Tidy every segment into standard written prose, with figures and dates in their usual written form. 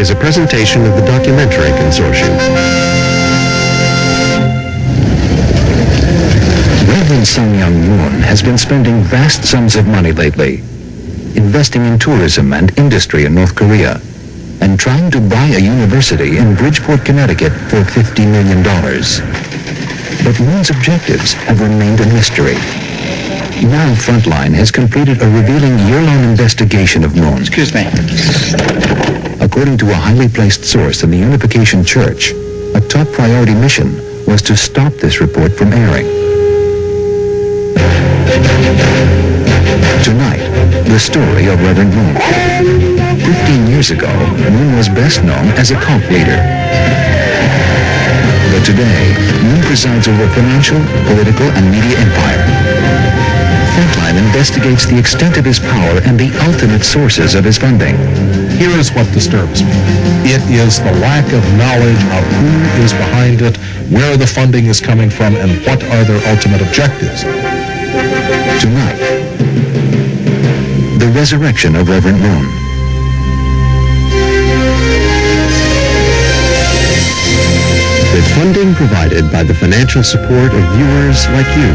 is a presentation of the Documentary Consortium. Reverend Sun Myung Moon has been spending vast sums of money lately, investing in tourism and industry in North Korea, and trying to buy a university in Bridgeport, Connecticut for $50 million. But Moon's objectives have remained a mystery. Now Frontline has completed a revealing year-long investigation of Moon. Excuse me. According to a highly placed source in the Unification Church, a top priority mission was to stop this report from airing. Tonight, the story of Reverend Moon. 15 years ago, Moon was best known as a cult leader. But today, Moon presides over a financial, political, and media empire. Frontline investigates the extent of his power and the ultimate sources of his funding. Here is what disturbs me. It is the lack of knowledge of who is behind it, where the funding is coming from, and what are their ultimate objectives. Tonight, the resurrection of Reverend Moon. With funding provided by the financial support of viewers like you,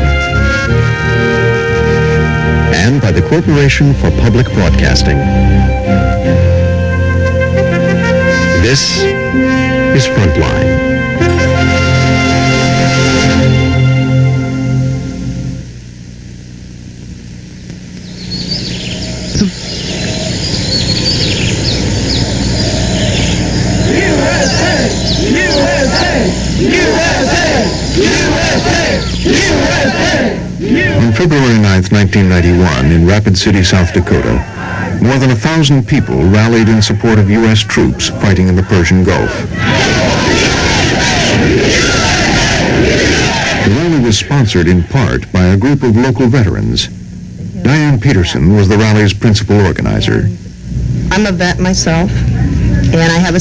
and by the Corporation for Public Broadcasting. This is Frontline. On February 9th, 1991, in Rapid City, South Dakota, more than 1,000 people rallied in support of U.S. troops fighting in the Persian Gulf. The rally was sponsored in part by a group of local veterans. Diane Peterson was the rally's principal organizer. I'm a vet myself, and I had a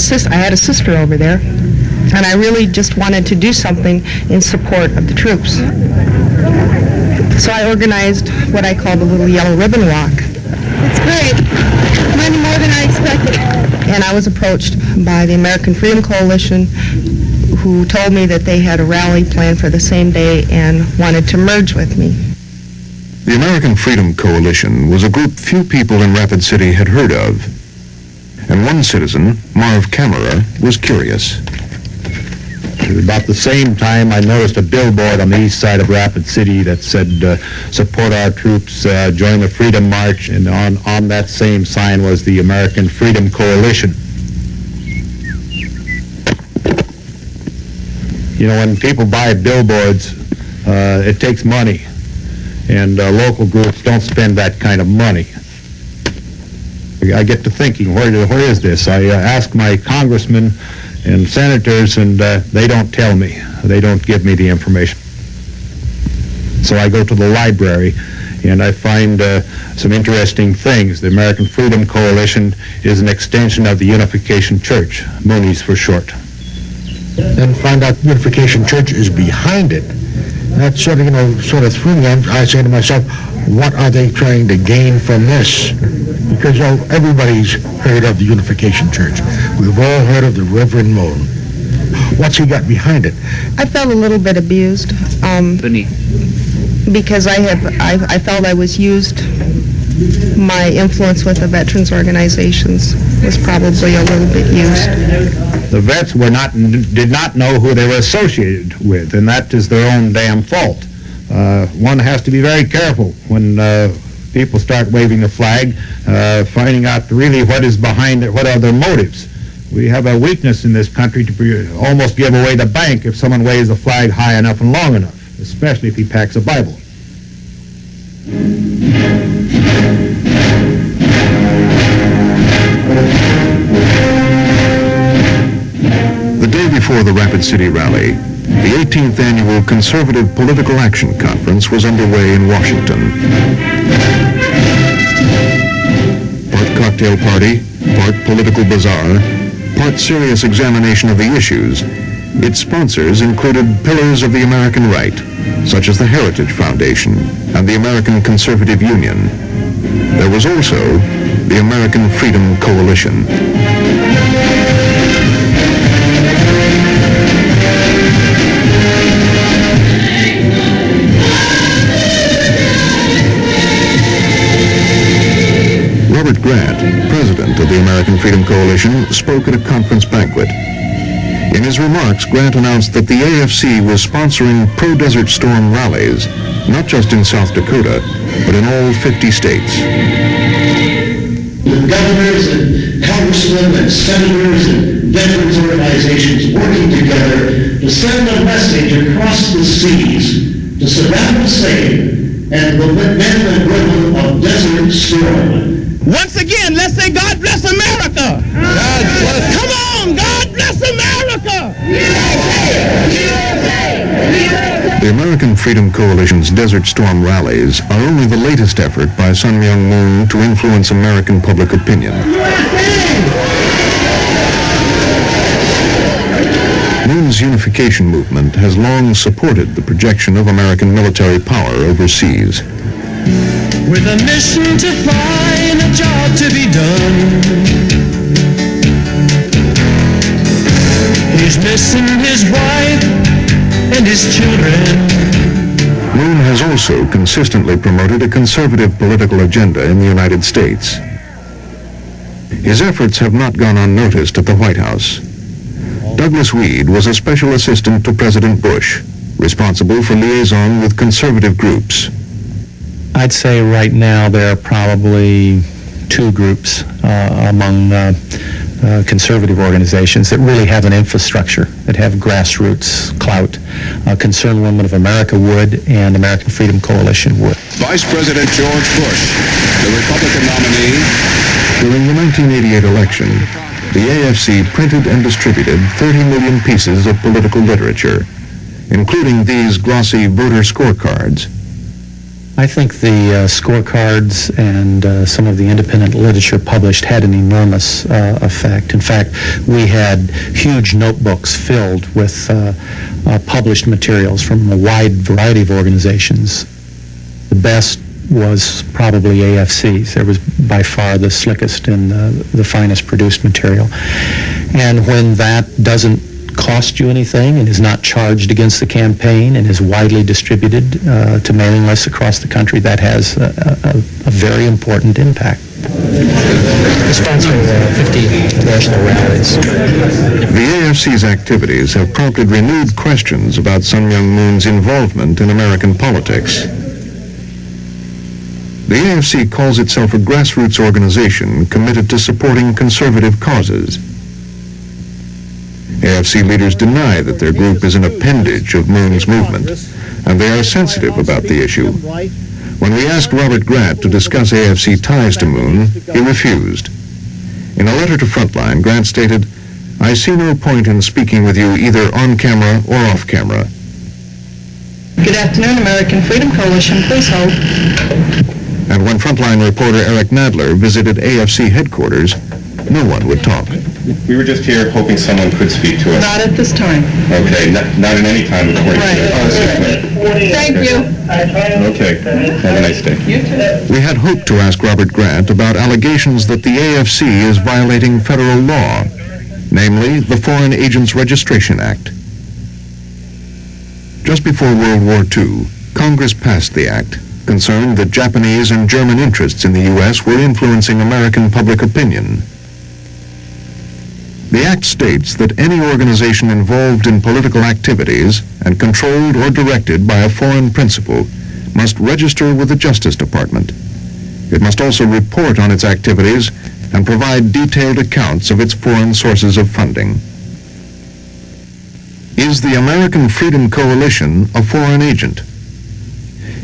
sister over there, and I really just wanted to do something in support of the troops. So I organized what I call the Little Yellow Ribbon Walk. It's great. Many more than I expected. And I was approached by the American Freedom Coalition, who told me that they had a rally planned for the same day and wanted to merge with me. The American Freedom Coalition was a group few people in Rapid City had heard of. And one citizen, Marv Camera, was curious. About the same time, I noticed a billboard on the east side of Rapid City that said, support our troops, join the Freedom March, and on that same sign was the American Freedom Coalition. You know, when people buy billboards, it takes money, and local groups don't spend that kind of money. I get to thinking, where is this? I ask my congressmen and senators, and they don't tell me. They don't give me the information. So I go to the library, and I find some interesting things. The American Freedom Coalition is an extension of the Unification Church, Moonies for short. And find out Unification Church is behind it. That sort of threw me. I say to myself, what are they trying to gain from this? Because everybody's heard of the Unification Church. We've all heard of the Reverend Moon. What's he got behind it? I felt a little bit abused because I felt I was used. My influence with the veterans organizations was probably a little bit used. The vets did not know who they were associated with, and that is their own damn fault. One has to be very careful when people start waving the flag, finding out really what is behind it, what are their motives. We have a weakness in this country to almost give away the bank if someone waves the flag high enough and long enough, especially if he packs a Bible. The day before the Rapid City rally, the 18th annual Conservative Political Action Conference was underway in Washington. Part cocktail party, part political bazaar, part serious examination of the issues, its sponsors included pillars of the American right, such as the Heritage Foundation and the American Conservative Union. There was also the American Freedom Coalition. Freedom Coalition spoke at a conference banquet. In his remarks, Grant announced that the AFC was sponsoring pro-Desert Storm rallies, not just in South Dakota, but in all 50 states. With governors and congressmen and senators and veterans organizations working together to send a message across the seas to Saddam Hussein and the men and women of Desert Storm. Once again, let's say God bless America. God bless. Come on, God bless America. The American Freedom Coalition's Desert Storm rallies are only the latest effort by Sun Myung Moon to influence American public opinion. Moon's Unification Movement has long supported the projection of American military power overseas. With a mission to find a job to be done, he's missing his wife and his children. Moon has also consistently promoted a conservative political agenda in the United States. His efforts have not gone unnoticed at the White House. Douglas Weed was a special assistant to President Bush, responsible for liaison with conservative groups. I'd say right now there are probably two groups among conservative organizations that really have an infrastructure, that have grassroots clout. Concerned Women of America would, and American Freedom Coalition would. Vice President George Bush, the Republican nominee. During the 1988 election, the AFC printed and distributed 30 million pieces of political literature, including these glossy voter scorecards. I think the scorecards and some of the independent literature published had an enormous effect. In fact, we had huge notebooks filled with published materials from a wide variety of organizations. The best was probably AFC's. There was by far the slickest and the finest produced material. And when that doesn't cost you anything and is not charged against the campaign and is widely distributed to mailing lists across the country, that has a very important impact. Sponsoring 50 national rallies. The AFC's activities have prompted renewed questions about Sun Myung Moon's involvement in American politics. The AFC calls itself a grassroots organization committed to supporting conservative causes. AFC leaders deny that their group is an appendage of Moon's movement, and they are sensitive about the issue. When we asked Robert Grant to discuss AFC ties to Moon, he refused. In a letter to Frontline, Grant stated, "I see no point in speaking with you either on camera or off camera." Good afternoon, American Freedom Coalition. Please hold. And when Frontline reporter Eric Nadler visited AFC headquarters, no one would talk. We were just here hoping someone could speak to us. Not at this time. Okay, not at any time according to you. Oh, this is Thank you. Okay, have a nice day. You too. We had hoped to ask Robert Grant about allegations that the AFC is violating federal law, namely the Foreign Agents Registration Act. Just before World War II, Congress passed the act, concerned that Japanese and German interests in the U.S. were influencing American public opinion. The act states that any organization involved in political activities and controlled or directed by a foreign principal must register with the Justice Department. It must also report on its activities and provide detailed accounts of its foreign sources of funding. Is the American Freedom Coalition a foreign agent?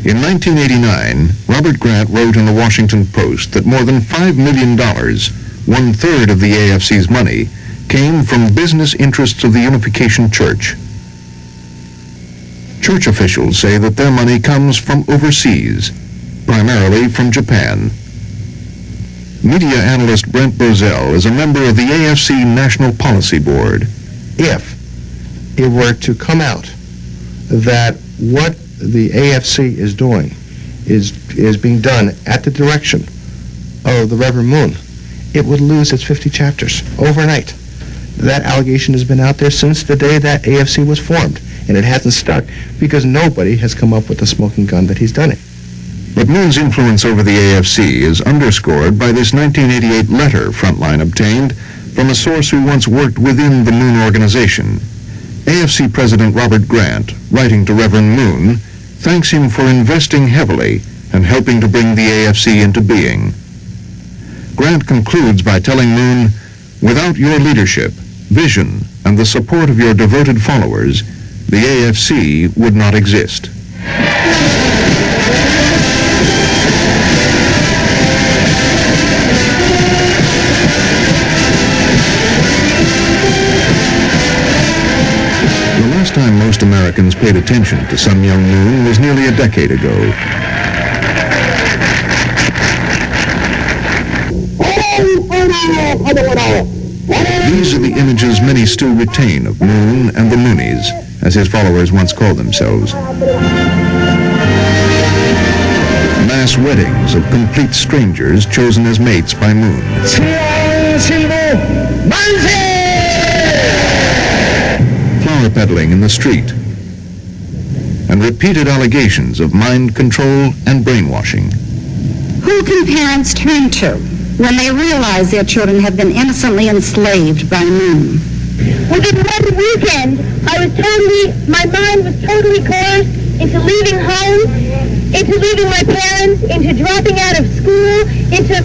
In 1989, Robert Grant wrote in the Washington Post that more than $5 million, one-third of the AFC's money, came from business interests of the Unification Church. Church officials say that their money comes from overseas, primarily from Japan. Media analyst Brent Bozell is a member of the AFC National Policy Board. If it were to come out that what the AFC is doing is being done at the direction of the Reverend Moon, it would lose its 50 chapters overnight. That allegation has been out there since the day that AFC was formed, and it hasn't stuck because nobody has come up with the smoking gun that he's done it. But Moon's influence over the AFC is underscored by this 1988 letter Frontline obtained from a source who once worked within the Moon organization. AFC President Robert Grant, writing to Reverend Moon, thanks him for investing heavily and helping to bring the AFC into being. Grant concludes by telling Moon, "Without your leadership, vision, and the support of your devoted followers, the AFC would not exist." The last time most Americans paid attention to Sun Myung Moon was nearly a decade ago. These are the images many still retain of Moon and the Moonies, as his followers once called themselves. Mass weddings of complete strangers chosen as mates by Moon. Flower peddling in the street. And repeated allegations of mind control and brainwashing. Who can parents turn to when they realize their children have been innocently enslaved by Moon? Within one weekend, my mind was totally coerced into leaving home, into leaving my parents, into dropping out of school, into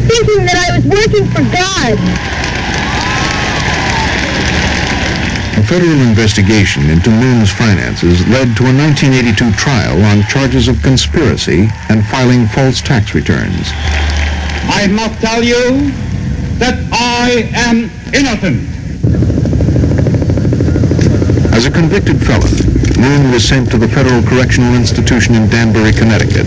thinking that I was working for God. A federal investigation into Moon's finances led to a 1982 trial on charges of conspiracy and filing false tax returns. I must tell you that I am innocent. As a convicted felon, Moon was sent to the Federal Correctional Institution in Danbury, Connecticut.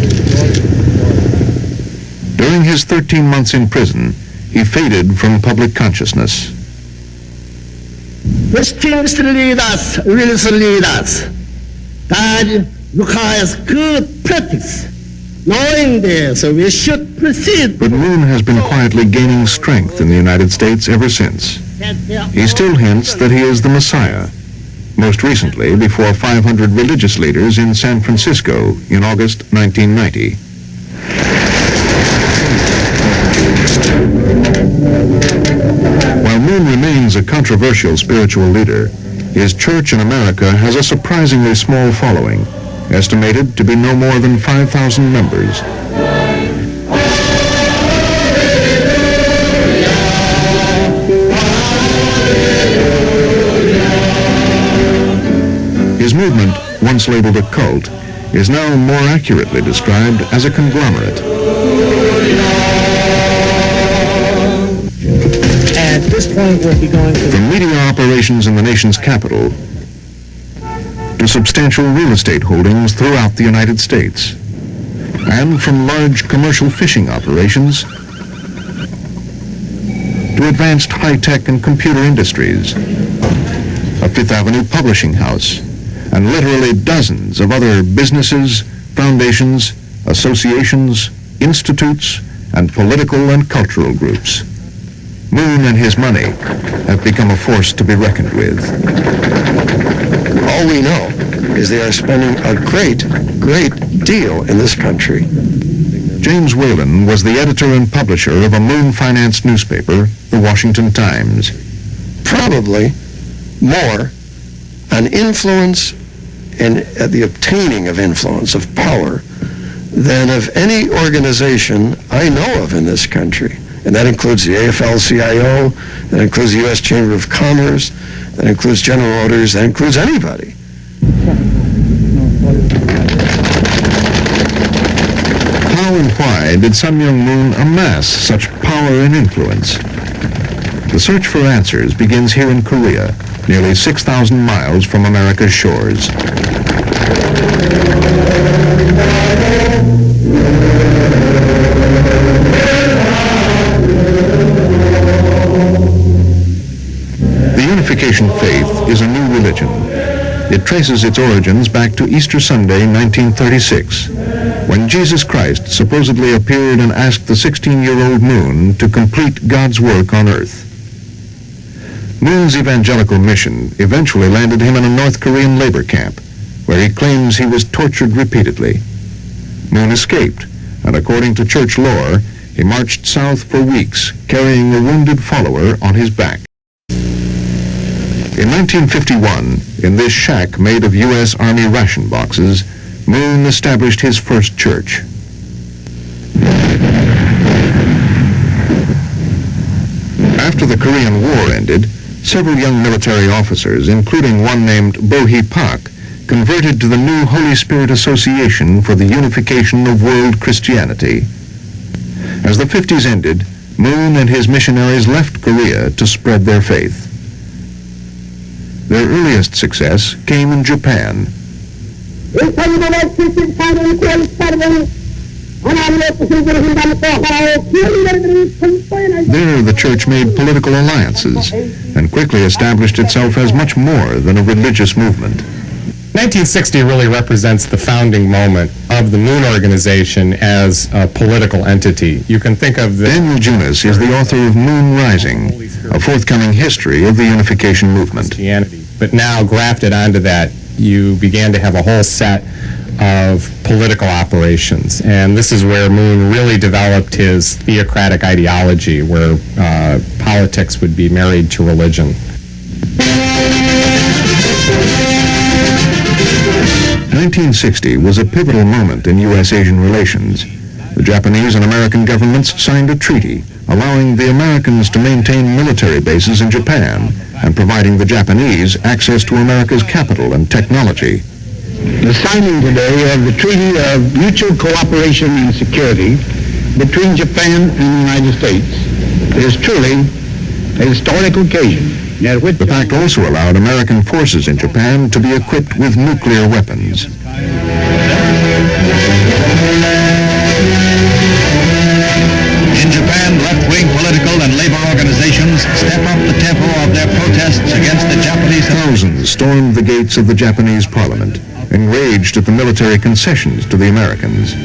During his 13 months in prison, he faded from public consciousness. Distinguished leaders, religious leaders, God requires good practice. Knowing this, we should proceed. But Moon has been quietly gaining strength in the United States ever since. He still hints that he is the Messiah, most recently before 500 religious leaders in San Francisco in August 1990. While Moon remains a controversial spiritual leader, his church in America has a surprisingly small following, estimated to be no more than 5,000 members. His movement, once labeled a cult, is now more accurately described as a conglomerate. At this point, we'll be going to... From media operations in the nation's capital to substantial real estate holdings throughout the United States, and from large commercial fishing operations to advanced high-tech and computer industries, a Fifth Avenue publishing house, and literally dozens of other businesses, foundations, associations, institutes, and political and cultural groups. Moon and his money have become a force to be reckoned with. All we know is they are spending a great deal in this country. James Whalen was the editor and publisher of a Moon-financed newspaper, the Washington Times. Probably more an influence and the obtaining of influence, of power, than of any organization I know of in this country. And that includes the AFL-CIO, that includes the U.S. Chamber of Commerce, that includes General Motors, that includes anybody. How and why did Sun Myung Moon amass such power and influence? The search for answers begins here in Korea, nearly 6,000 miles from America's shores. The Unification faith is a new religion. It traces its origins back to Easter Sunday, 1936, when Jesus Christ supposedly appeared and asked the 16-year-old Moon to complete God's work on earth. Moon's evangelical mission eventually landed him in a North Korean labor camp, where he claims he was tortured repeatedly. Moon escaped, and according to church lore, he marched south for weeks, carrying a wounded follower on his back. In 1951, in this shack made of U.S. Army ration boxes, Moon established his first church. After the Korean War ended, several young military officers, including one named Bohi Pak, converted to the new Holy Spirit Association for the Unification of World Christianity. As the 50s ended, Moon and his missionaries left Korea to spread their faith. Their earliest success came in Japan. There, the church made political alliances and quickly established itself as much more than a religious movement. 1960 really represents the founding moment of the Moon Organization as a political entity. You can think of Daniel Junas is the author of Moon Rising, a forthcoming history of the Unification Movement. But now, grafted onto that, you began to have a whole set of political operations. And this is where Moon really developed his theocratic ideology, where politics would be married to religion. 1960 was a pivotal moment in U.S.-Asian relations. The Japanese and American governments signed a treaty allowing the Americans to maintain military bases in Japan and providing the Japanese access to America's capital and technology. The signing today of the Treaty of Mutual Cooperation and Security between Japan and the United States is truly a historic occasion. The pact also allowed American forces in Japan to be equipped with nuclear weapons. In Japan, left-wing political and labor organizations step up the tempo of their protests against the Japanese. Thousands stormed the gates of the Japanese parliament, enraged at the military concessions to the Americans.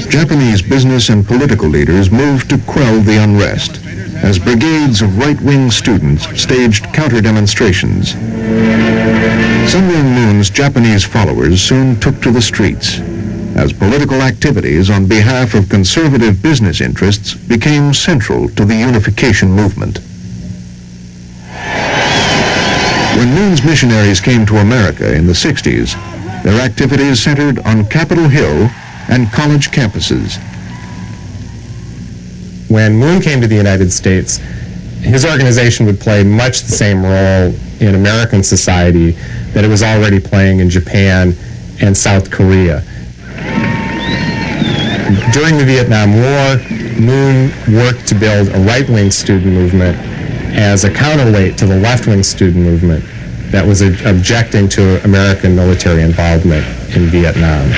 Japanese business and political leaders moved to quell the unrest, as brigades of right-wing students staged counter-demonstrations. Sun Myung Moon's Japanese followers soon took to the streets, as political activities on behalf of conservative business interests became central to the Unification Movement. When Moon's missionaries came to America in the 60s, their activities centered on Capitol Hill and college campuses. When Moon came to the United States, his organization would play much the same role in American society that it was already playing in Japan and South Korea. During the Vietnam War, Moon worked to build a right-wing student movement as a counterweight to the left-wing student movement that was objecting to American military involvement in Vietnam.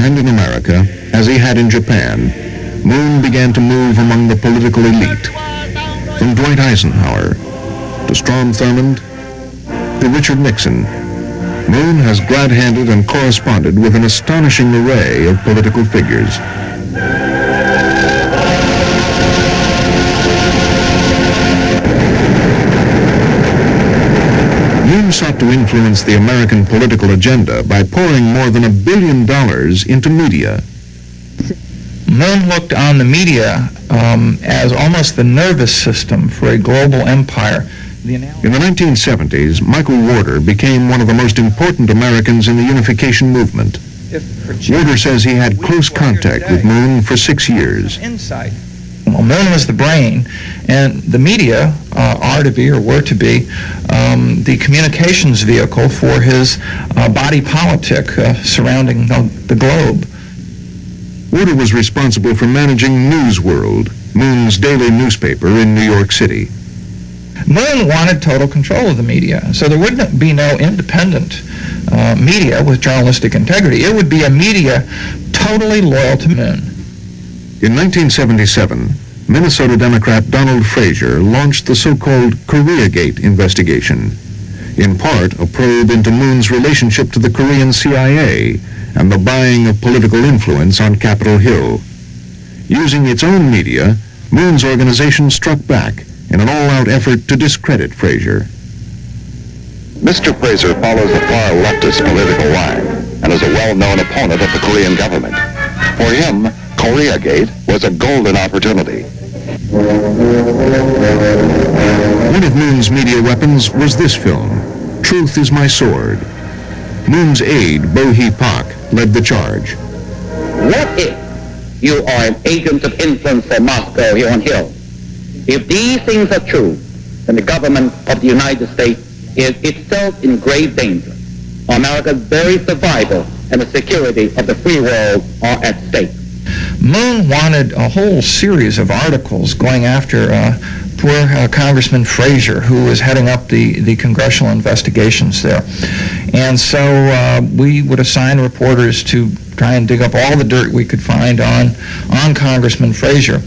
And in America, as he had in Japan, Moon began to move among the political elite, from Dwight Eisenhower to Strom Thurmond to Richard Nixon. Moon has glad-handed and corresponded with an astonishing array of political figures. Moon sought to influence the American political agenda by pouring more than $1 billion into media. Moon looked on the media as almost the nervous system for a global empire. In the 1970s, Michael Warder became one of the most important Americans in the Unification Movement. Warder says he had close contact with Moon for 6 years. Well, Moon was the brain, and the media are to be, or were to be, the communications vehicle for his body politic surrounding the globe. Warder was responsible for managing News World, Moon's daily newspaper in New York City. Moon wanted total control of the media, so there would be no independent media with journalistic integrity. It would be a media totally loyal to Moon. In 1977, Minnesota Democrat Donald Frazier launched the so-called Koreagate investigation, in part a probe into Moon's relationship to the Korean CIA and the buying of political influence on Capitol Hill. Using its own media, Moon's organization struck back in an all-out effort to discredit Fraser. Mr. Fraser follows a far leftist political line and is a well-known opponent of the Korean government. For him, Koreagate was a golden opportunity. One of Moon's media weapons was this film, Truth is My Sword. Moon's aide, Bo Hee Pak, led the charge. What if you are an agent of influence for Moscow here on Hill? If these things are true, then the government of the United States is itself in grave danger. America's very survival and the security of the free world are at stake. Moon wanted a whole series of articles going after poor Congressman Fraser, who was heading up the congressional investigations there. And so we would assign reporters to try and dig up all the dirt we could find on Congressman Fraser.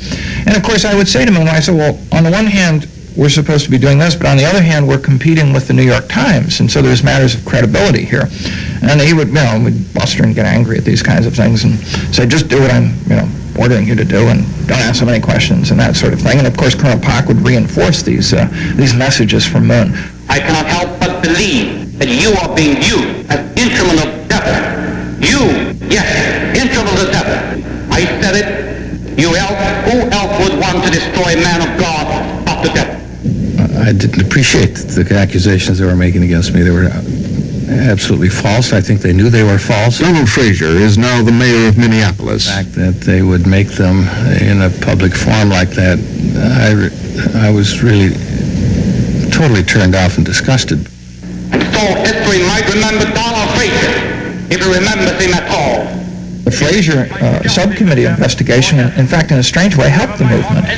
And of course I would say to Moon, I said, well, on the one hand, we're supposed to be doing this, but on the other hand, we're competing with the New York Times, and so there's matters of credibility here. And he would, we'd bluster and get angry at these kinds of things and say, just do what I'm, ordering you to do, and don't ask so many questions and that sort of thing. And of course, Colonel Pak would reinforce these messages from Moon. I cannot help but believe that you are being used as instrument of devil. You, yes, instrument of the devil. I said it. You else, who else would want to destroy a man of God but the devil? I didn't appreciate the accusations they were making against me. They were absolutely false. I think they knew they were false. Donald Fraser is now the mayor of Minneapolis. The fact that they would make them in a public forum like that, I was really totally turned off and disgusted. And so history might remember Donald Fraser, if it remembers him at all. The Fraser subcommittee investigation, in fact, in a strange way, helped the movement,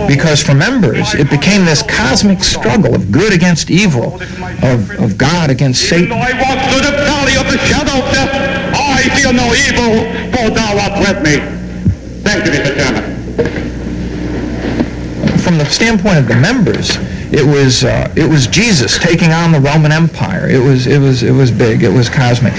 because for members, it became this cosmic struggle of good against evil, of God against Satan. I walk through the valley of the shadow of death, I fear no evil, for thou art with me. Thank you, Mr. Chairman. From the standpoint of the members, it was Jesus taking on the Roman Empire. It was big. It was cosmic.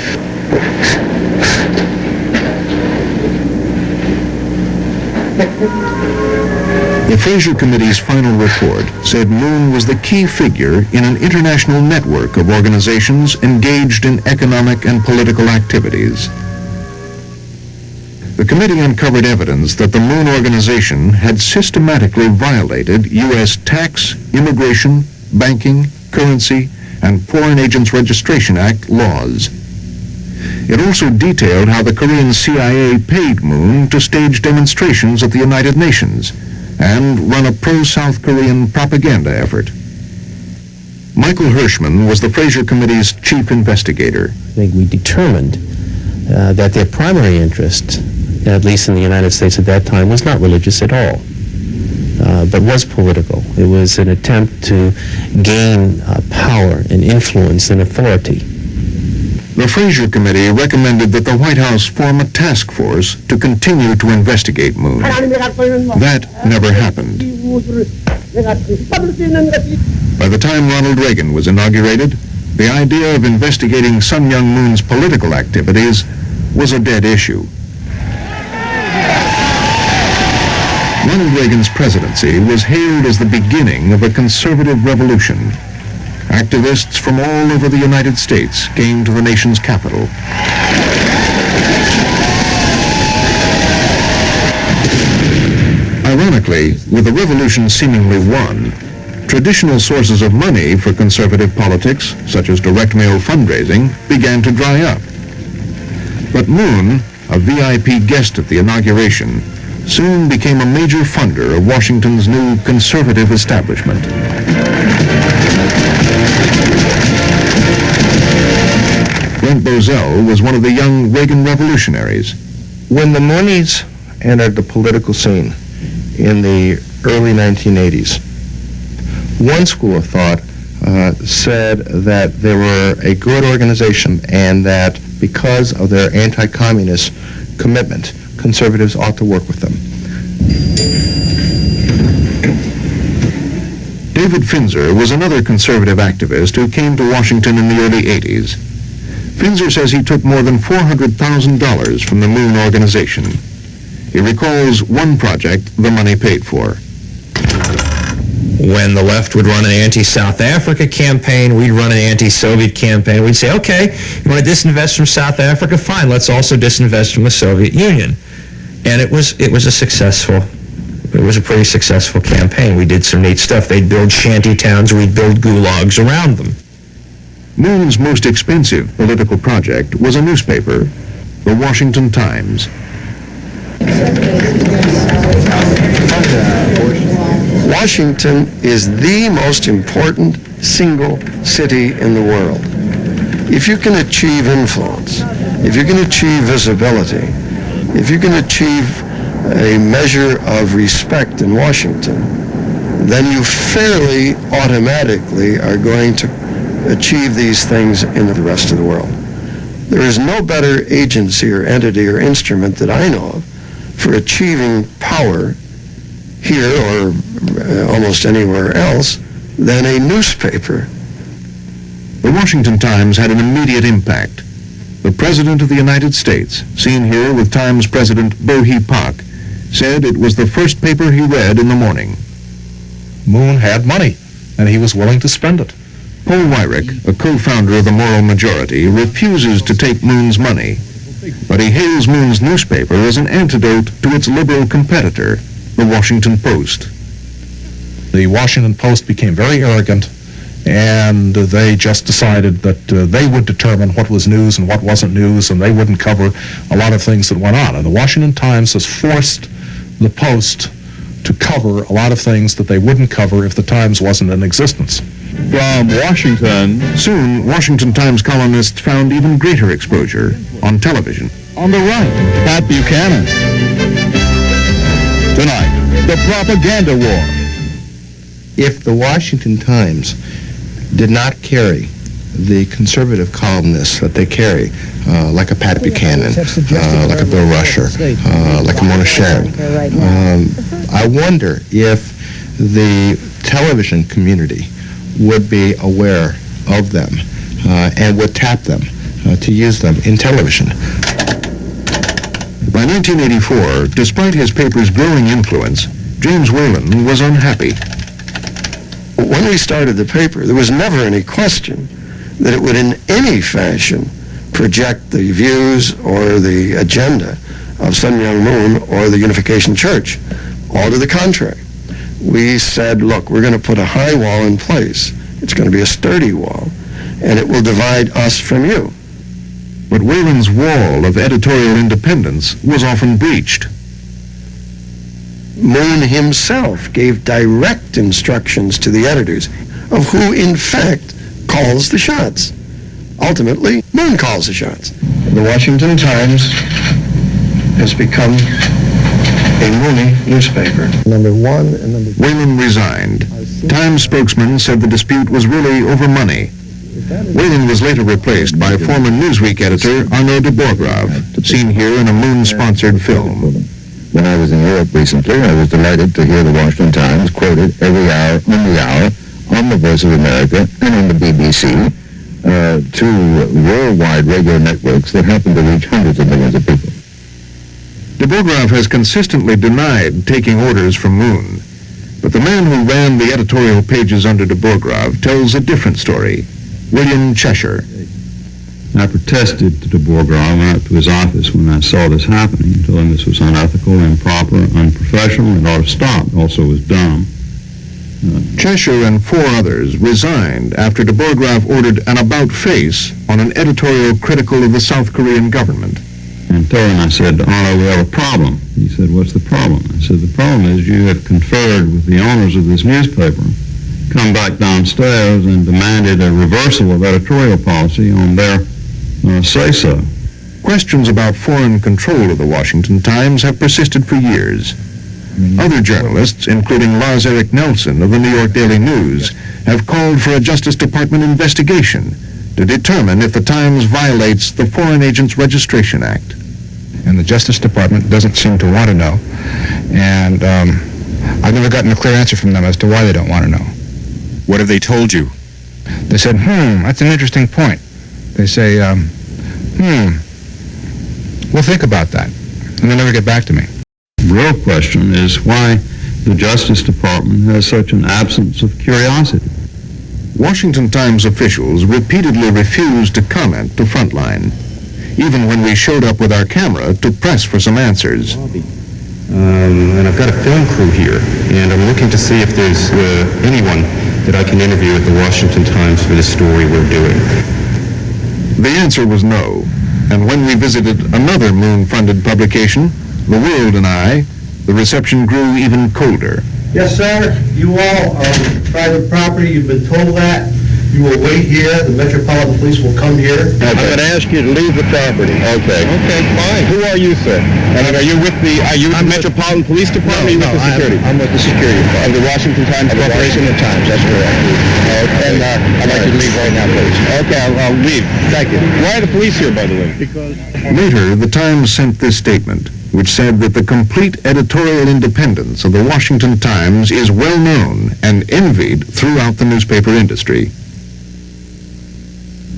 The Fraser Committee's final report said Moon was the key figure in an international network of organizations engaged in economic and political activities. The committee uncovered evidence that the Moon organization had systematically violated U.S. tax, immigration, banking, currency, and Foreign Agents Registration Act laws. It also detailed how the Korean CIA paid Moon to stage demonstrations at the United Nations and run a pro-South Korean propaganda effort. Michael Hirschman was the Fraser Committee's chief investigator. I think we determined that their primary interest, at least in the United States at that time, was not religious at all, but was political. It was an attempt to gain power and influence and authority. The Fraser Committee recommended that the White House form a task force to continue to investigate Moon. That never happened. By the time Ronald Reagan was inaugurated, the idea of investigating Sun Myung Moon's political activities was a dead issue. Ronald Reagan's presidency was hailed as the beginning of a conservative revolution. Activists from all over the United States came to the nation's capital. Ironically, with the revolution seemingly won, traditional sources of money for conservative politics, such as direct mail fundraising, began to dry up. But Moon, a VIP guest at the inauguration, soon became a major funder of Washington's new conservative establishment. Brent Bozell was one of the young Reagan revolutionaries. When the Moonies entered the political scene in the early 1980s, one school of thought said that they were a good organization and that because of their anti-communist commitment, conservatives ought to work with them. David Finzer was another conservative activist who came to Washington in the early 80s. Finzer says he took more than $400,000 from the Moon organization. He recalls one project the money paid for. When the left would run an anti-South Africa campaign, we'd run an anti-Soviet campaign. We'd say, okay, you want to disinvest from South Africa? Fine, let's also disinvest from the Soviet Union. And it was a pretty successful campaign. We did some neat stuff. They'd build shanty towns, we'd build gulags around them. Moon's most expensive political project was a newspaper, the Washington Times. Washington is the most important single city in the world. If you can achieve influence, if you can achieve visibility, if you can achieve a measure of respect in Washington, then you fairly automatically are going to achieve these things in the rest of the world. There is no better agency or entity or instrument that I know of for achieving power here or almost anywhere else than a newspaper. The Washington Times had an immediate impact. The President of the United States, seen here with Times President Bohi Pak, said it was the first paper he read in the morning. Moon had money, and he was willing to spend it. Paul Weyrich, a co-founder of the Moral Majority, refuses to take Moon's money, but he hails Moon's newspaper as an antidote to its liberal competitor, the Washington Post. The Washington Post became very arrogant, and they just decided that they would determine what was news and what wasn't news, and they wouldn't cover a lot of things that went on. And the Washington Times has forced the Post to cover a lot of things that they wouldn't cover if the Times wasn't in existence. From Washington, soon Washington Times columnists found even greater exposure on television. On the right, Pat Buchanan. Tonight, the propaganda war. If the Washington Times did not carry the conservative columnists that they carry, like a Pat Buchanan, like a Bill Rusher, like a Mona Chad, I wonder if the television community would be aware of them and would tap them to use them in television. By 1984, despite his paper's growing influence, James Whalen was unhappy. When we started the paper, there was never any question that it would in any fashion project the views or the agenda of Sun Myung Moon or the Unification Church. All to the contrary. We said, look, we're going to put a high wall in place. It's going to be a sturdy wall, and it will divide us from you. But Whalen's wall of editorial independence was often breached. Moon himself gave direct instructions to the editors of who, in fact, calls the shots. Ultimately, Moon calls the shots. The Washington Times has become a Mooney newspaper. Number one and number two. Whalen resigned. Times spokesman said the dispute was really over money. Whalen was later replaced by former Newsweek editor Arnaud de Bourgrave, seen here in a Moon-sponsored film. When I was in Europe recently, I was delighted to hear the Washington Times quoted every hour on the hour on the Voice of America and on the BBC, two worldwide radio networks that happen to reach hundreds of millions of people. De Bourgrave has consistently denied taking orders from Moon, but the man who ran the editorial pages under de Bourgrave tells a different story. William Cheshire. I protested to de Bourgrave, went up to his office when I saw this happening, and told him this was unethical, improper, unprofessional, and ought to stop. Also was dumb. Cheshire and four others resigned after de Bourgrave ordered an about-face on an editorial critical of the South Korean government. And told him, I said, Otto, we have a problem. He said, what's the problem? I said, the problem is you have conferred with the owners of this newspaper, come back downstairs and demanded a reversal of editorial policy on their say-so. Questions about foreign control of the Washington Times have persisted for years. Other journalists, including Lars Erik Nelson of the New York Daily News, have called for a Justice Department investigation to determine if the Times violates the Foreign Agents Registration Act. And the Justice Department doesn't seem to want to know. And I've never gotten a clear answer from them as to why they don't want to know. What have they told you? They said, that's an interesting point. They say, We'll think about that. And they'll never get back to me. The real question is why the Justice Department has such an absence of curiosity. Washington Times officials repeatedly refused to comment to Frontline, even when we showed up with our camera to press for some answers. And I've got a film crew here, and I'm looking to see if there's anyone that I can interview at the Washington Times for this story we're doing. The answer was no, and when we visited another Moon-funded publication, The World and I, the reception grew even colder. Yes, sir. You all are private property. You've been told that. You will wait here. The Metropolitan Police will come here. I'm going to ask you to leave the property. Okay. Okay, fine. Who are you, sir? And are you with the Metropolitan Police Department? No, or are you with the security? I'm with the security department. Of the Washington Times Corporation? Washington Times, that's correct. Okay. And I'd like you to leave right now, please. Okay, I'll leave. Thank you. Why are the police here, by the way? Because... Later, the Times sent this statement, which said that the complete editorial independence of the Washington Times is well known and envied throughout the newspaper industry.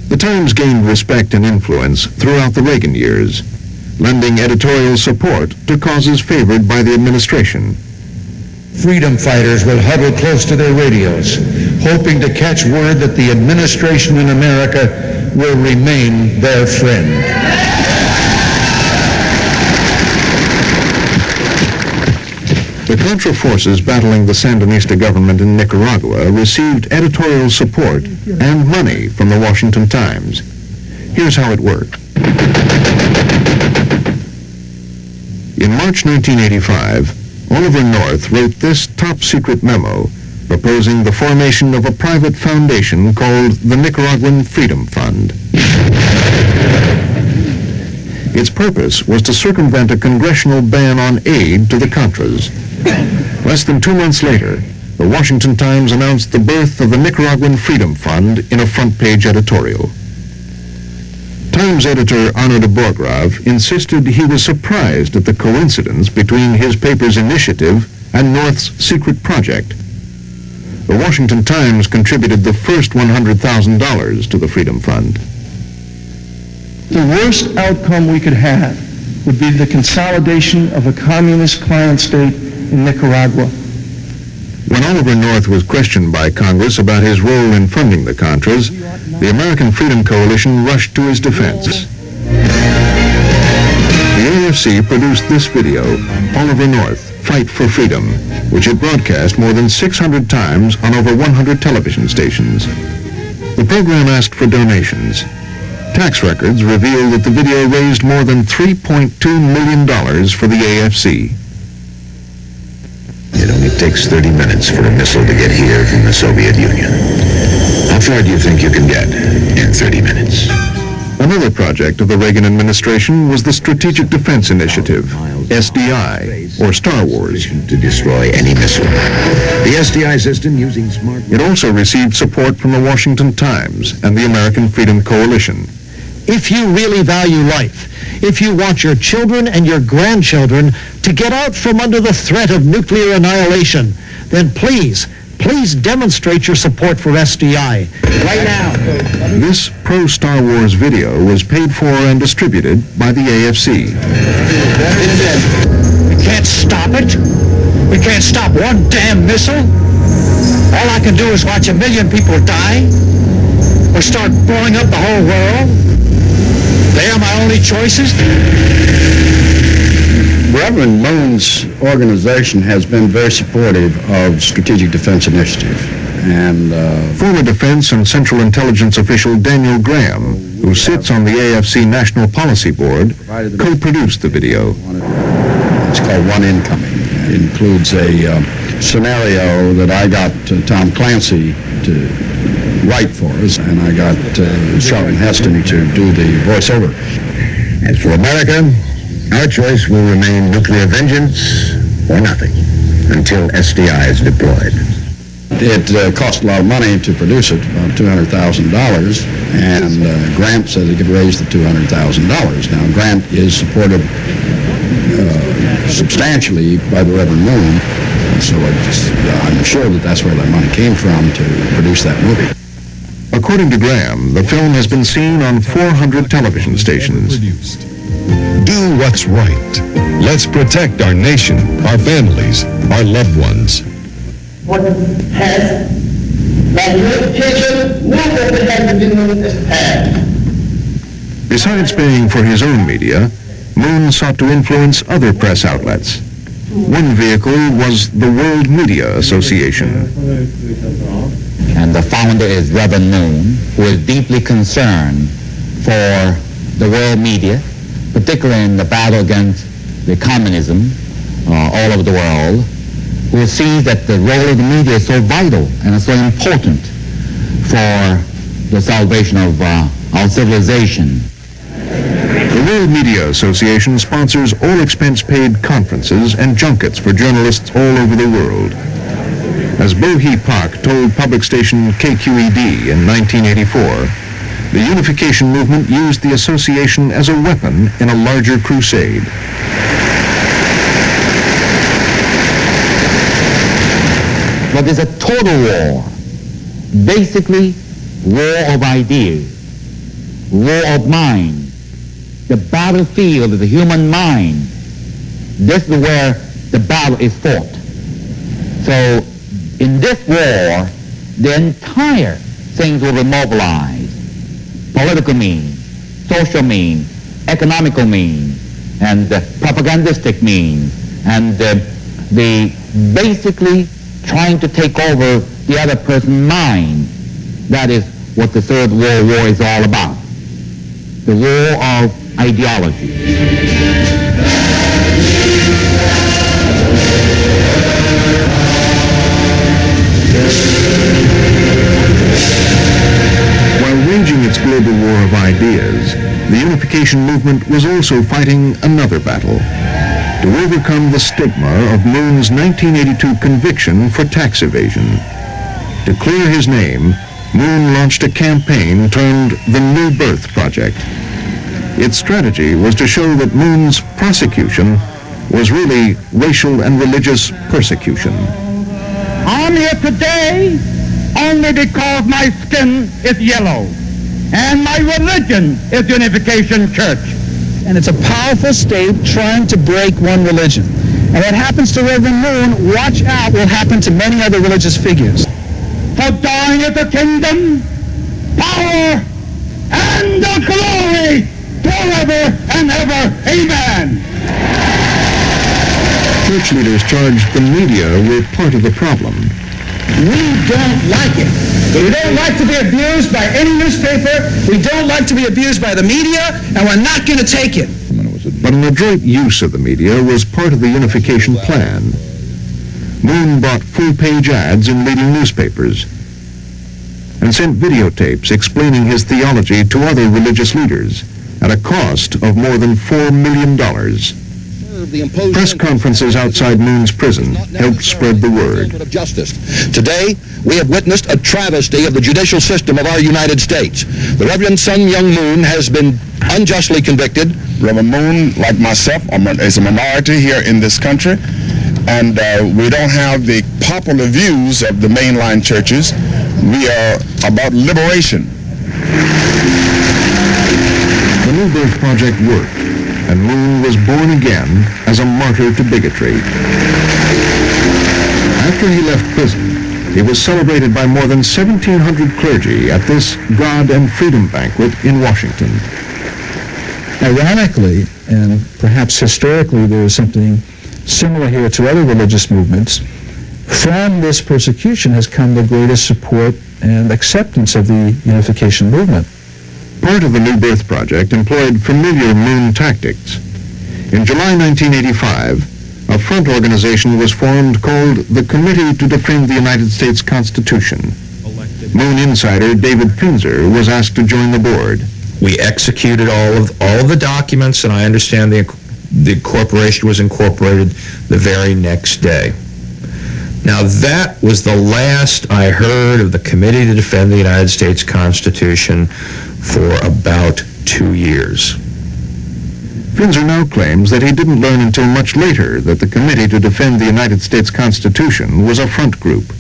The Times gained respect and influence throughout the Reagan years, lending editorial support to causes favored by the administration. Freedom fighters will huddle close to their radios, hoping to catch word that the administration in America will remain their friend. The Contra forces battling the Sandinista government in Nicaragua received editorial support and money from the Washington Times. Here's how it worked. In March 1985, Oliver North wrote this top-secret memo proposing the formation of a private foundation called the Nicaraguan Freedom Fund. Its purpose was to circumvent a congressional ban on aid to the Contras. Less than 2 months later, the Washington Times announced the birth of the Nicaraguan Freedom Fund in a front-page editorial. Times editor Arno de Borgrav insisted he was surprised at the coincidence between his paper's initiative and North's secret project. The Washington Times contributed the first $100,000 to the Freedom Fund. The worst outcome we could have would be the consolidation of a communist client state in Nicaragua. When Oliver North was questioned by Congress about his role in funding the Contras, the American Freedom Coalition rushed to his defense. The AFC produced this video, Oliver North, Fight for Freedom, which it broadcast more than 600 times on over 100 television stations. The program asked for donations. Tax records reveal that the video raised more than $3.2 million for the AFC. It only takes 30 minutes for a missile to get here from the Soviet Union. How far do you think you can get in 30 minutes? Another project of the Reagan administration was the Strategic Defense Initiative, SDI, or Star Wars. To destroy any missile. The SDI system using smart... It also received support from the Washington Times and the American Freedom Coalition. If you really value life, if you want your children and your grandchildren to get out from under the threat of nuclear annihilation, then please demonstrate your support for SDI right now. This pro-Star Wars video was paid for and distributed by the AFC. We can't stop it. We can't stop one damn missile. All I can do is watch 1 million people die or start blowing up the whole world. They are my only choices. Reverend Moon's organization has been very supportive of Strategic Defense Initiative. And former Defense and Central Intelligence official Daniel Graham, who sits on the AFC National Policy Board, co-produced the video. It's called One Incoming. It includes a scenario that I got Tom Clancy to write for us, and I got Charlton Heston to do the voiceover. As for America, our choice will remain nuclear vengeance or nothing until SDI is deployed. It cost a lot of money to produce it, about $200,000, and Grant said he could raise the $200,000. Now, Grant is supported substantially by the Reverend Moon, so I'm sure that that's where that money came from to produce that movie. According to Graham, the film has been seen on 400 television stations. Do what's right. Let's protect our nation, our families, our loved ones. What has that unification movement has been passed. Besides paying for his own media, Moon sought to influence other press outlets. One vehicle was the World Media Association. And the founder is Reverend Moon, who is deeply concerned for the world media, particularly in the battle against the communism all over the world, who sees that the role of the media is so vital and so important for the salvation of our civilization. The World Media Association sponsors all expense-paid conferences and junkets for journalists all over the world. As Bohi Pak told public station KQED in 1984, the Unification Movement used the association as a weapon in a larger crusade. But there's a total war, basically war of ideas, war of mind. The battlefield of the human mind. This is where the battle is fought. So in this war, the entire things will be mobilized. Political means, social means, economical means, and propagandistic means, and the basically trying to take over the other person's mind. That is what the Third World War is all about. The war of ideology. While waging its global war of ideas, the Unification Movement was also fighting another battle. To overcome the stigma of Moon's 1982 conviction for tax evasion. To clear his name, Moon launched a campaign termed the New Birth Project. Its strategy was to show that Moon's prosecution was really racial and religious persecution. I'm here today only because my skin is yellow and my religion is Unification Church. And it's a powerful state trying to break one religion. And what happens to Reverend Moon, watch out, will happen to many other religious figures. For thine is the kingdom, power, and the glory forever and ever. Amen. Church leaders charged the media were part of the problem. We don't like it. We don't like to be abused by any newspaper. We don't like to be abused by the media, and we're not going to take it. But an adroit use of the media was part of the unification plan. Moon bought full-page ads in leading newspapers and sent videotapes explaining his theology to other religious leaders at a cost of more than $4 million. Press conferences outside Moon's prison helped spread the word. Of justice. Today, we have witnessed a travesty of the judicial system of our United States. The Reverend Sun Myung Moon has been unjustly convicted. Reverend Moon, like myself, is a minority here in this country, and we don't have the popular views of the mainline churches. We are about liberation. The New Birth Project worked, and Moon was born again as a martyr to bigotry. After he left prison, he was celebrated by more than 1,700 clergy at this God and Freedom banquet in Washington. Ironically, and perhaps historically, there is something similar here to other religious movements. From this persecution has come the greatest support and acceptance of the Unification Movement. Part of the New Birth Project employed familiar Moon tactics. In July 1985, a front organization was formed called the Committee to Defend the United States Constitution. Moon insider David Finzer was asked to join the board. We executed all of the documents, and I understand the corporation was incorporated the very next day. Now, that was the last I heard of the Committee to Defend the United States Constitution for about 2 years. Finzer now claims that he didn't learn until much later that the Committee to Defend the United States Constitution was a front group.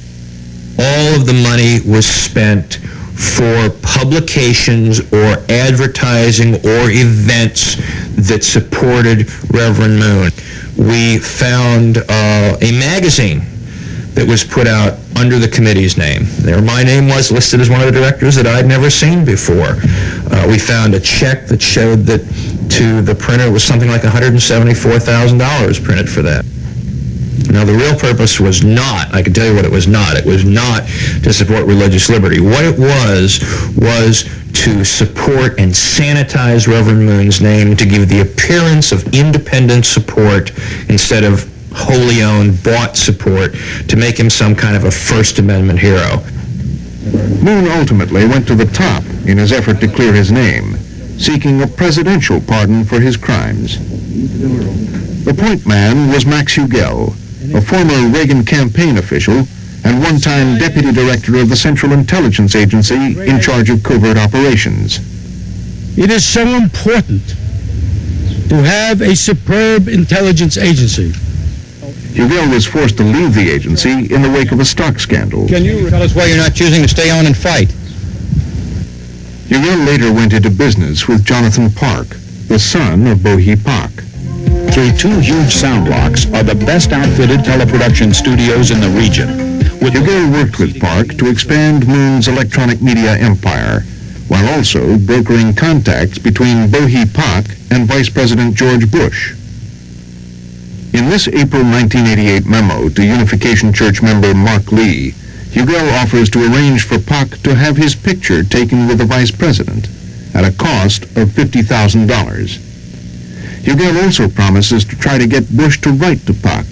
All of the money was spent for publications or advertising or events that supported Reverend Moon. We found a magazine that was put out under the committee's name. There, my name was listed as one of the directors that I'd never seen before. We found a check that showed that to the printer was something like $174,000 printed for that. Now, the real purpose was not, I can tell you what it was not. It was not to support religious liberty. What it was to support and sanitize Reverend Moon's name, to give the appearance of independent support instead of wholly owned, bought support, to make him some kind of a First Amendment hero. Moon ultimately went to the top in his effort to clear his name, seeking a presidential pardon for his crimes. The point man was Max Hugel, a former Reagan campaign official and one-time deputy director of the Central Intelligence Agency in charge of covert operations. It is so important to have a superb intelligence agency. Hugel was forced to leave the agency in the wake of a stock scandal. Can you tell us why you're not choosing to stay on and fight? Hugel later went into business with Jonathan Park, the son of Bohi Pak. Through two huge sound blocks are the best outfitted teleproduction studios in the region. Hugel worked with Park to expand Moon's electronic media empire, while also brokering contacts between Bohi Pak and Vice President George Bush. In this April 1988 memo to Unification Church member Mark Lee, Hugel offers to arrange for Pak to have his picture taken with the Vice President at a cost of $50,000. Hugel also promises to try to get Bush to write to Pak.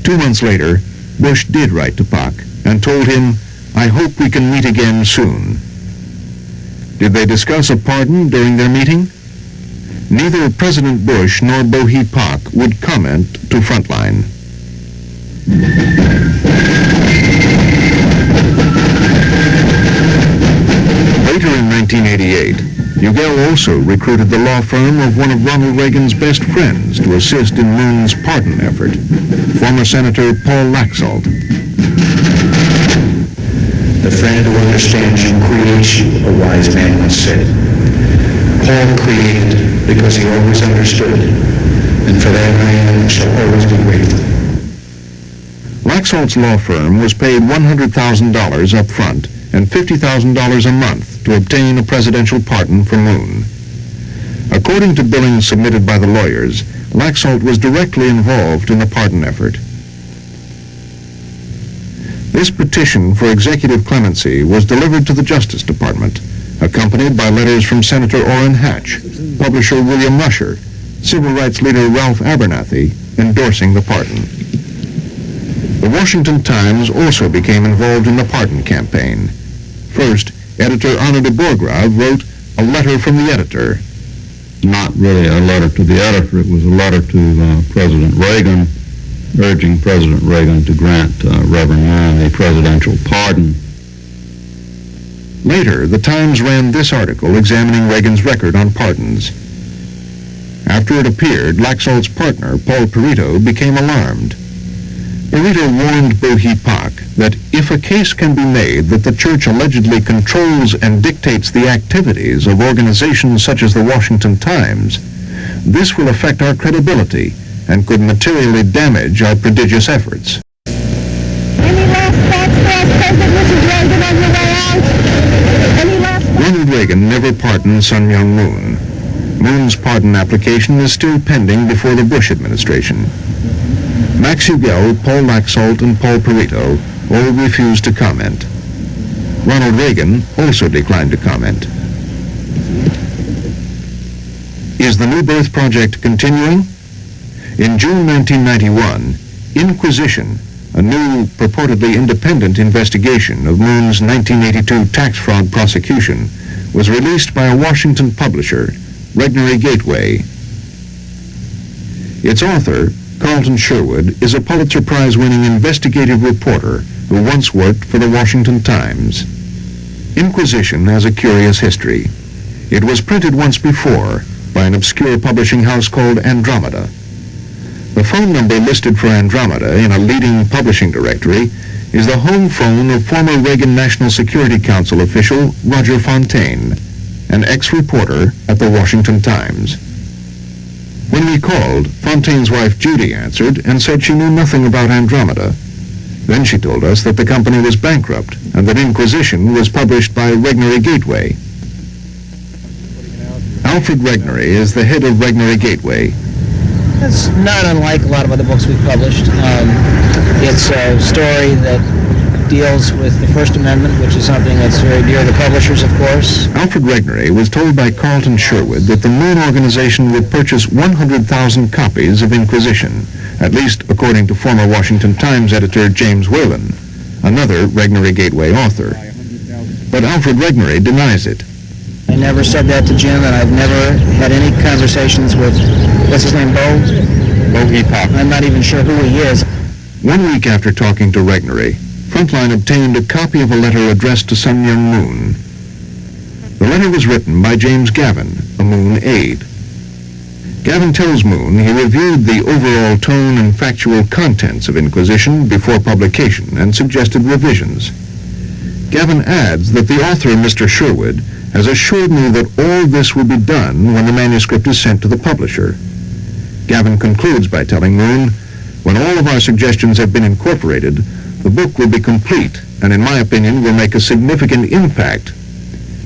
2 months later, Bush did write to Pak and told him, "I hope we can meet again soon." Did they discuss a pardon during their meeting? Neither President Bush nor Bohi Pak would comment to Frontline. Later in 1988, Hugel also recruited the law firm of one of Ronald Reagan's best friends to assist in Moon's pardon effort, former Senator Paul Laxalt. The friend who understands you creates you, a wise man once said. Paul created because he always understood, and for that I am and shall always be grateful. Laxalt's law firm was paid $100,000 up front and $50,000 a month to obtain a presidential pardon for Moon. According to billings submitted by the lawyers, Laxalt was directly involved in the pardon effort. This petition for executive clemency was delivered to the Justice Department, accompanied by letters from Senator Orrin Hatch, publisher William Rusher, civil rights leader Ralph Abernathy, endorsing the pardon. The Washington Times also became involved in the pardon campaign. First, editor Anna de Borgrave wrote a letter from the editor. Not really a letter to the editor, it was a letter to President Reagan, urging President Reagan to grant Reverend Moon a presidential pardon. Later, the Times ran this article examining Reagan's record on pardons. After it appeared, Laxalt's partner, Paul Perito, became alarmed. Perito warned Bohi Pak that if a case can be made that the church allegedly controls and dictates the activities of organizations such as the Washington Times, this will affect our credibility and could materially damage our prodigious efforts. Any last thoughts for us, President Mrs. Reagan, on your way out? Any last thoughts? Ronald Reagan never pardoned Sun Myung Moon. Moon's pardon application is still pending before the Bush administration. Max Hugel, Paul Laxalt, and Paul Perito all refused to comment. Ronald Reagan also declined to comment. Is the New Birth Project continuing? In June 1991, Inquisition, a new, purportedly independent investigation of Moon's 1982 tax fraud prosecution, was released by a Washington publisher, Regnery Gateway. Its author, Carlton Sherwood, is a Pulitzer Prize-winning investigative reporter who once worked for the Washington Times. Inquisition has a curious history. It was printed once before by an obscure publishing house called Andromeda. The phone number listed for Andromeda in a leading publishing directory is the home phone of former Reagan National Security Council official Roger Fontaine, an ex-reporter at the Washington Times. When we called, Fontaine's wife Judy answered and said she knew nothing about Andromeda. Then she told us that the company was bankrupt and that Inquisition was published by Regnery Gateway. Alfred Regnery is the head of Regnery Gateway. It's not unlike a lot of other books we've published. It's a story that deals with the First Amendment, which is something that's very dear to publishers, of course. Alfred Regnery was told by Carlton Sherwood that the Moon Organization would purchase 100,000 copies of Inquisition, at least according to former Washington Times editor James Whalen, another Regnery Gateway author. But Alfred Regnery denies it. I never said that to Jim, and I've never had any conversations with, what's his name, Bo Epoch. I'm not even sure who he is. 1 week after talking to Regnery, Frontline obtained a copy of a letter addressed to Sun Myung Moon. The letter was written by James Gavin, a Moon aide. Gavin tells Moon he reviewed the overall tone and factual contents of Inquisition before publication and suggested revisions. Gavin adds that the author, Mr. Sherwood, has assured me that all this will be done when the manuscript is sent to the publisher. Gavin concludes by telling Moon, when all of our suggestions have been incorporated, the book will be complete and, in my opinion, will make a significant impact.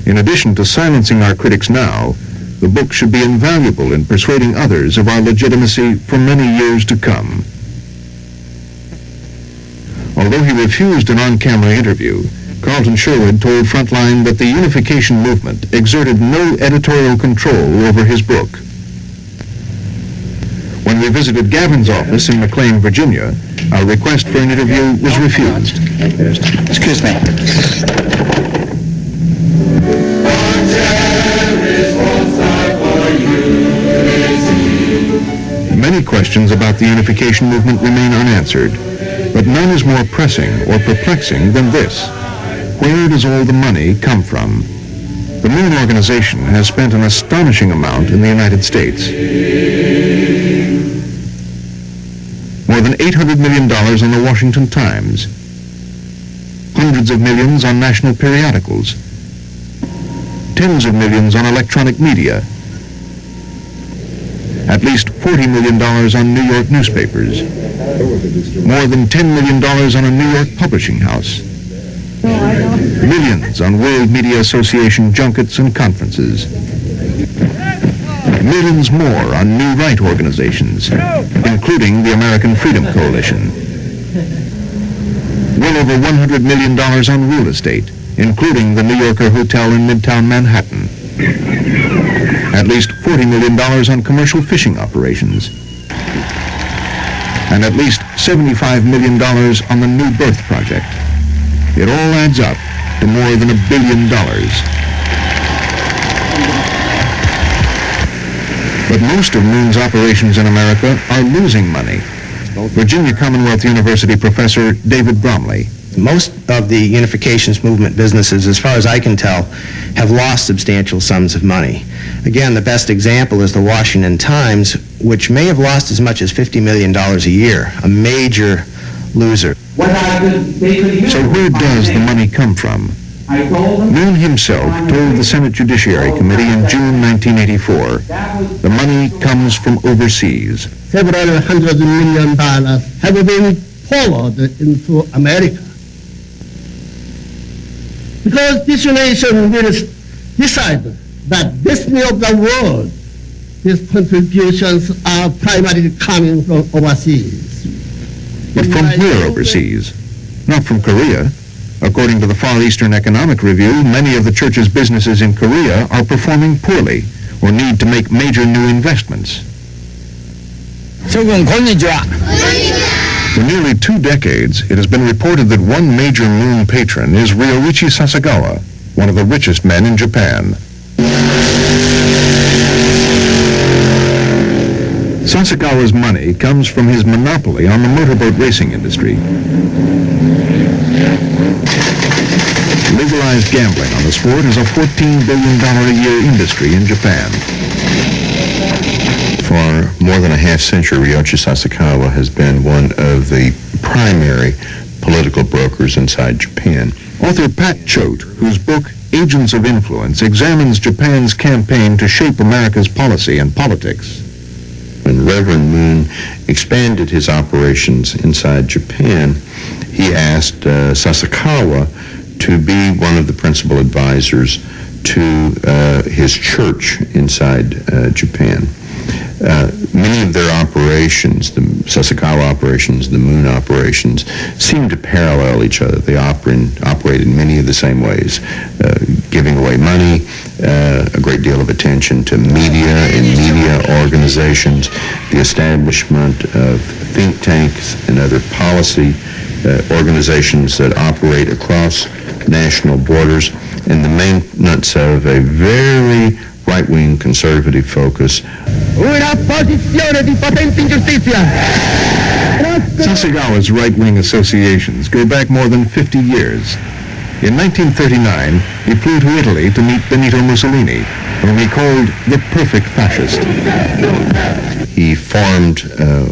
In addition to silencing our critics now, the book should be invaluable in persuading others of our legitimacy for many years to come. Although he refused an on-camera interview, Carlton Sherwood told Frontline that the Unification Movement exerted no editorial control over his book. When we visited Gavin's office in McLean, Virginia, our request for an interview was refused. Excuse me. Many questions about the Unification Movement remain unanswered, but none is more pressing or perplexing than this. Where does all the money come from? The Moon Organization has spent an astonishing amount in the United States. More than $800 million on the Washington Times. Hundreds of millions on national periodicals. Tens of millions on electronic media. At least $40 million on New York newspapers. More than $10 million on a New York publishing house. Millions on World Media Association junkets and conferences. Millions more on new right organizations, including the American Freedom Coalition. Well over $100 million on real estate, including the New Yorker Hotel in Midtown Manhattan. At least $40 million on commercial fishing operations. And at least $75 million on the New Birth Project. It all adds up to more than $1 billion. But most of Moon's operations in America are losing money. Virginia Commonwealth University professor David Bromley. Most of the Unifications Movement businesses, as far as I can tell, have lost substantial sums of money. Again, the best example is the Washington Times, which may have lost as much as $50 million a year, a major loser. So where does the money come from? Moon himself told the Senate Judiciary Committee in June 1984, the money comes from overseas. Several hundred $1 million have been poured into America. Because this nation will decide that destiny of the world, these contributions are primarily coming from overseas. But from where overseas? Not from Korea. According to the Far Eastern Economic Review, many of the church's businesses in Korea are performing poorly or need to make major new investments. For nearly 2 decades, it has been reported that one major Moon patron is Ryoichi Sasagawa, one of the richest men in Japan. Sasagawa's money comes from his monopoly on the motorboat racing industry. Legalized gambling on the sport is a $14 billion a year industry in Japan. For more than a half century, Ryoichi Sasakawa has been one of the primary political brokers inside Japan. Author Pat Choate, whose book Agents of Influence examines Japan's campaign to shape America's policy and politics. When Reverend Moon expanded his operations inside Japan, he asked Sasakawa to be one of the principal advisors to his church inside Japan. Many of their operations, the Sasakawa operations, the Moon operations, seem to parallel each other. They operate in many of the same ways, giving away money, a great deal of attention to media and media organizations, the establishment of think tanks and other policy organizations that operate across national borders, and the maintenance of a very right-wing conservative focus. Una posizione di potente ingiustizia. Sasagawa's right-wing associations go back more than 50 years. In 1939, he flew to Italy to meet Benito Mussolini, whom he called the perfect fascist. He formed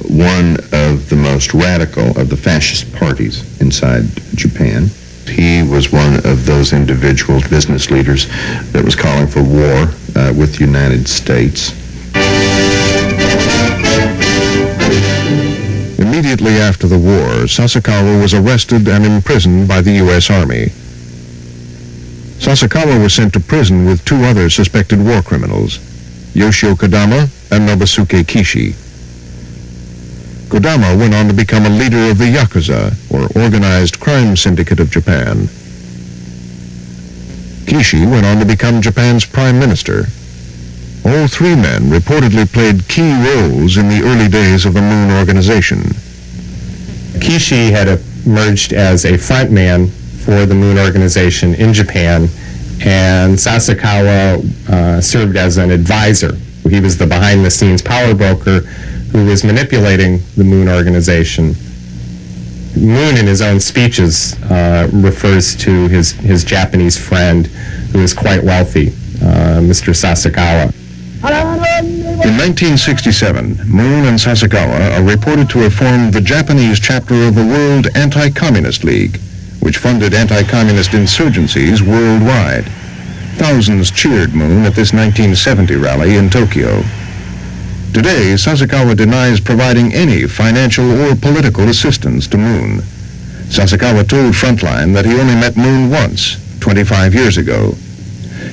one of the most radical of the fascist parties inside Japan. He was one of those individuals, business leaders, that was calling for war with the United States. Immediately after the war, Sasakawa was arrested and imprisoned by the U.S. Army. Sasakawa was sent to prison with two other suspected war criminals, Yoshio Kodama and Nobusuke Kishi. Kodama went on to become a leader of the Yakuza, or Organized Crime Syndicate of Japan. Kishi went on to become Japan's prime minister. All three men reportedly played key roles in the early days of the Moon organization. Kishi had emerged as a frontman for the Moon organization in Japan, and Sasakawa served as an advisor. He was the behind-the-scenes power broker who was manipulating the Moon organization. Moon, in his own speeches, refers to his Japanese friend, who is quite wealthy, Mr. Sasakawa. In 1967, Moon and Sasakawa are reported to have formed the Japanese chapter of the World Anti-Communist League, which funded anti-communist insurgencies worldwide. Thousands cheered Moon at this 1970 rally in Tokyo. Today, Sasakawa denies providing any financial or political assistance to Moon. Sasakawa told Frontline that he only met Moon once, 25 years ago.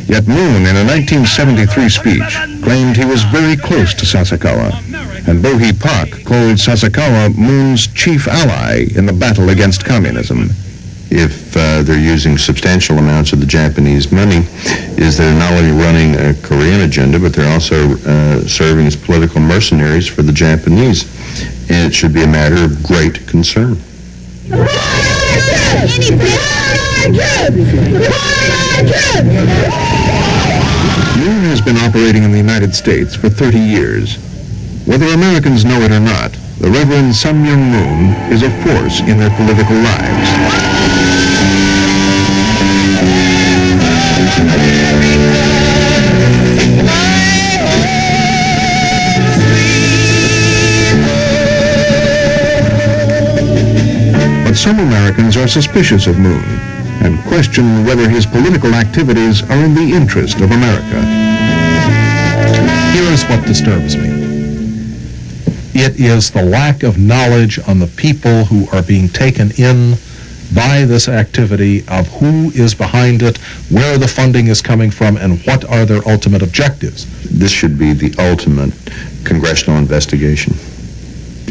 Yet Moon, in a 1973 speech, claimed he was very close to Sasakawa, and Bohee Pak called Sasakawa Moon's chief ally in the battle against communism. If they're using substantial amounts of the Japanese money, is they're not only running a Korean agenda, but they're also serving as political mercenaries for the Japanese. And it should be a matter of great concern. Moon has been operating in the United States for 30 years. Whether Americans know it or not, the Reverend Sun Myung Moon is a force in their political lives. But some Americans are suspicious of Moon and question whether his political activities are in the interest of America. Here is what disturbs me. It is the lack of knowledge on the people who are being taken in by this activity, of who is behind it, where the funding is coming from, and what are their ultimate objectives. This should be the ultimate congressional investigation,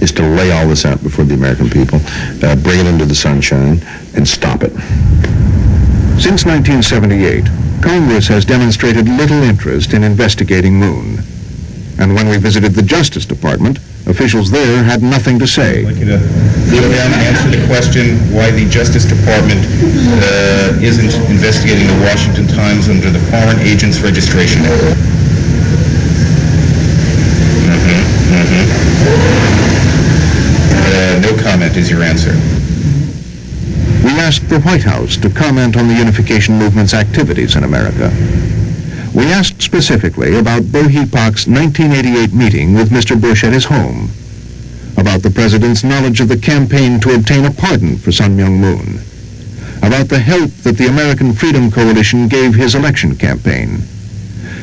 is to lay all this out before the American people, bring it into the sunshine, and stop it. Since 1978, Congress has demonstrated little interest in investigating Moon. And when we visited the Justice Department, officials there had nothing to say. I'd like you to go down and answer the question why the Justice Department isn't investigating the Washington Times under the Foreign Agents Registration Act. No comment is your answer. We asked the White House to comment on the Unification Movement's activities in America. We asked specifically about Bohee Pak's 1988 meeting with Mr. Bush at his home. about the president's knowledge of the campaign to obtain a pardon for Sun Myung Moon, about the help that the American Freedom Coalition gave his election campaign,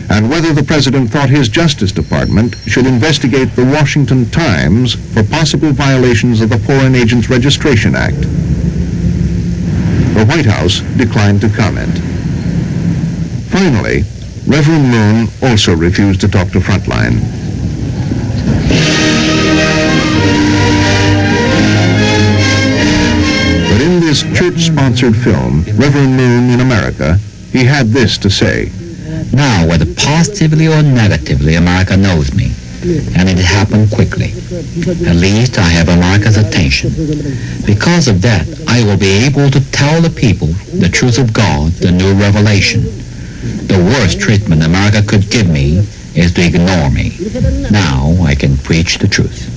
and whether the president thought his Justice Department should investigate the Washington Times for possible violations of the Foreign Agents Registration Act. The White House declined to comment. Finally, Reverend Moon also refused to talk to Frontline. But in this church-sponsored film, Reverend Moon in America, he had this to say. Now, whether positively or negatively, America knows me, and it happened quickly. At least I have America's attention. Because of that, I will be able to tell the people the truth of God, the new revelation. The worst treatment America could give me is to ignore me. Now I can preach the truth.